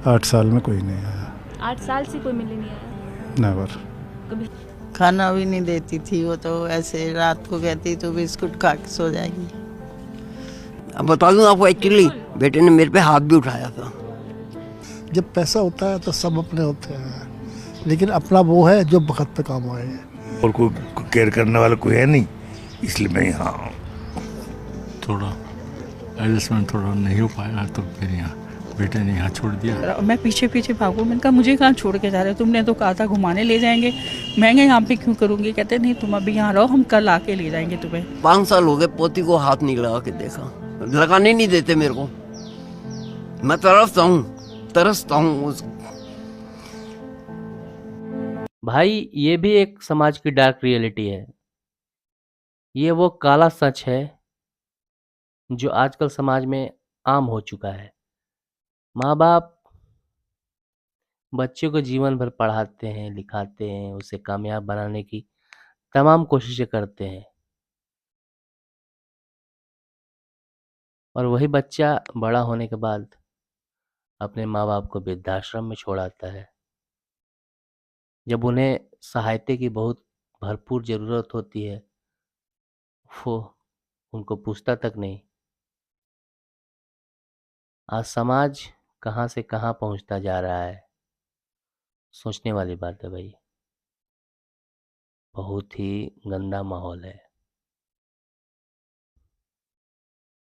8 साल में कोई नहीं आया। 8 साल से कोई मिलने नहीं आया नेवर। कभी? खाना भी नहीं देती थी वो, तो ऐसे रात को कहती तो बिस्कुट खा के सो जाएगी। अब बता दूं आपको, एक्चुअली बेटे ने मेरे पे हाथ भी उठाया था। जब पैसा होता है तो सब अपने होते हैं, लेकिन अपना वो है जो वक्त पे काम आए। और कोई केयर करने वाला कोई है नहीं, इसलिए मैं यहाँ हूँ। थोड़ा एडजस्टमेंट थोड़ा नहीं हो पाया तो फिर यहाँ बेटे ने यहाँ छोड़ दिया। मैं पीछे पीछे भागू, मैंने कहा मुझे कहाँ छोड़ के जा रहे हो, तुमने तो कहा था घुमाने ले जाएंगे, महंगे यहाँ पे क्यों करूँगी। कहते नहीं तुम अभी यहाँ रहो, हम कल आके ले जाएंगे तुम्हें। 5 साल हो गए पोती को हाथ नहीं लगा के देखा, लगाने नहीं देते मेरे को। मैं तरसता हूँ उस भाई। ये भी एक समाज की डार्क रियलिटी है। ये वो काला सच है जो आजकल समाज में आम हो चुका है। माँ बाप बच्चे को जीवन भर पढ़ाते हैं, लिखाते हैं, उसे कामयाब बनाने की तमाम कोशिशें करते हैं, और वही बच्चा बड़ा होने के बाद अपने माँ बाप को वृद्धाश्रम में छोड़ आता है, जब उन्हें सहायता की बहुत भरपूर ज़रूरत होती है। वो उनको पूछता तक नहीं। आज समाज कहाँ से कहाँ पहुँचता जा रहा है, सोचने वाली बात है भाई। बहुत ही गंदा माहौल है।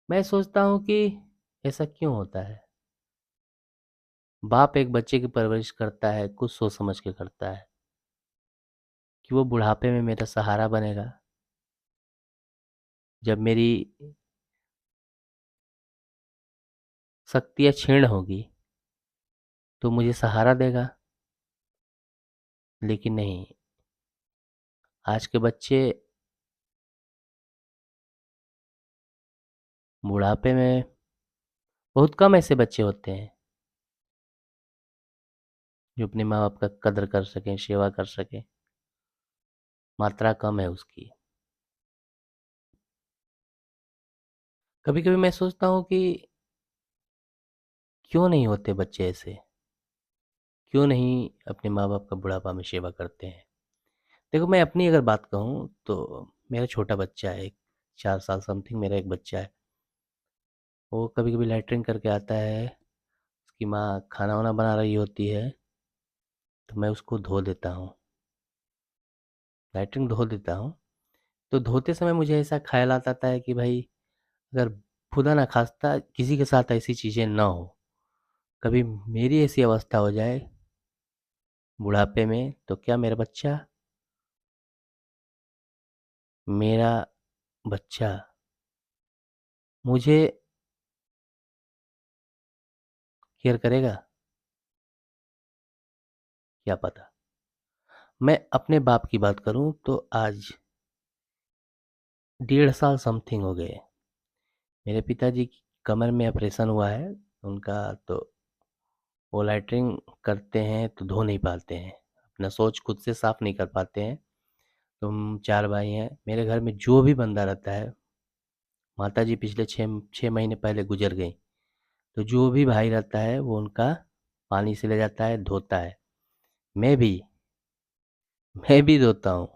मैं सोचता हूँ कि ऐसा क्यों होता है। बाप एक बच्चे की परवरिश करता है, कुछ सोच समझ के करता है कि वो बुढ़ापे में मेरा सहारा बनेगा। जब मेरी शक्तियाँ क्षीण होगी तो मुझे सहारा देगा। लेकिन नहीं, आज के बच्चे बुढ़ापे में, बहुत कम ऐसे बच्चे होते हैं जो अपने माँ बाप का कदर कर सकें, सेवा कर सकें। मात्रा कम है उसकी। कभी कभी मैं सोचता हूँ कि क्यों नहीं होते बच्चे ऐसे, क्यों नहीं अपने माँ बाप का बुढ़ापा में सेवा करते हैं। देखो, मैं अपनी अगर बात कहूँ तो मेरा छोटा बच्चा है, 4 साल समथिंग मेरा एक बच्चा है। वो कभी कभी लैट्रिन करके आता है, उसकी माँ खाना वाना बना रही होती है तो मैं उसको धो देता हूँ, लैट्रिन धो देता हूँ। तो धोते समय मुझे ऐसा ख्याल आता है कि भाई, अगर खुदा ना खास्ता किसी के साथ ऐसी चीज़ें ना हो, कभी मेरी ऐसी अवस्था हो जाए बुढ़ापे में, तो क्या मेरा बच्चा मुझे केयर करेगा? क्या पता। मैं अपने बाप की बात करूं तो आज 1.5 साल समथिंग हो गए। मेरे पिताजी की कमर में ऑपरेशन हुआ है उनका, तो वो लैट्रिन करते हैं तो धो नहीं पाते हैं, अपना शौच खुद से साफ नहीं कर पाते हैं। तुम 4 भाई हैं। मेरे घर में जो भी बंदा रहता है, माताजी पिछले 6 महीने पहले गुजर गई, तो जो भी भाई रहता है वो उनका पानी से ले जाता है, धोता है। मैं भी मैं भी धोता हूँ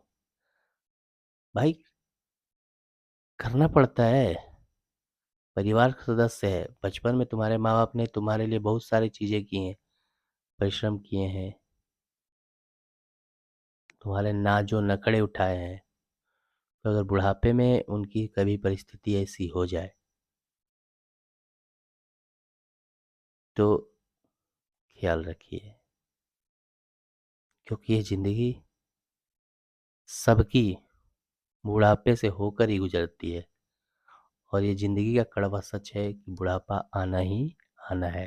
भाई, करना पड़ता है। परिवार का सदस्य है। बचपन में तुम्हारे माँ बाप ने तुम्हारे लिए बहुत सारी चीज़ें की हैं, परिश्रम किए हैं, तुम्हारे नाजो नखड़े उठाए हैं। तो अगर बुढ़ापे में उनकी कभी परिस्थिति ऐसी हो जाए तो ख्याल रखिए, क्योंकि ये ज़िंदगी सबकी बुढ़ापे से होकर ही गुजरती है, और ये ज़िंदगी का कड़वा सच है कि बुढ़ापा आना ही आना है।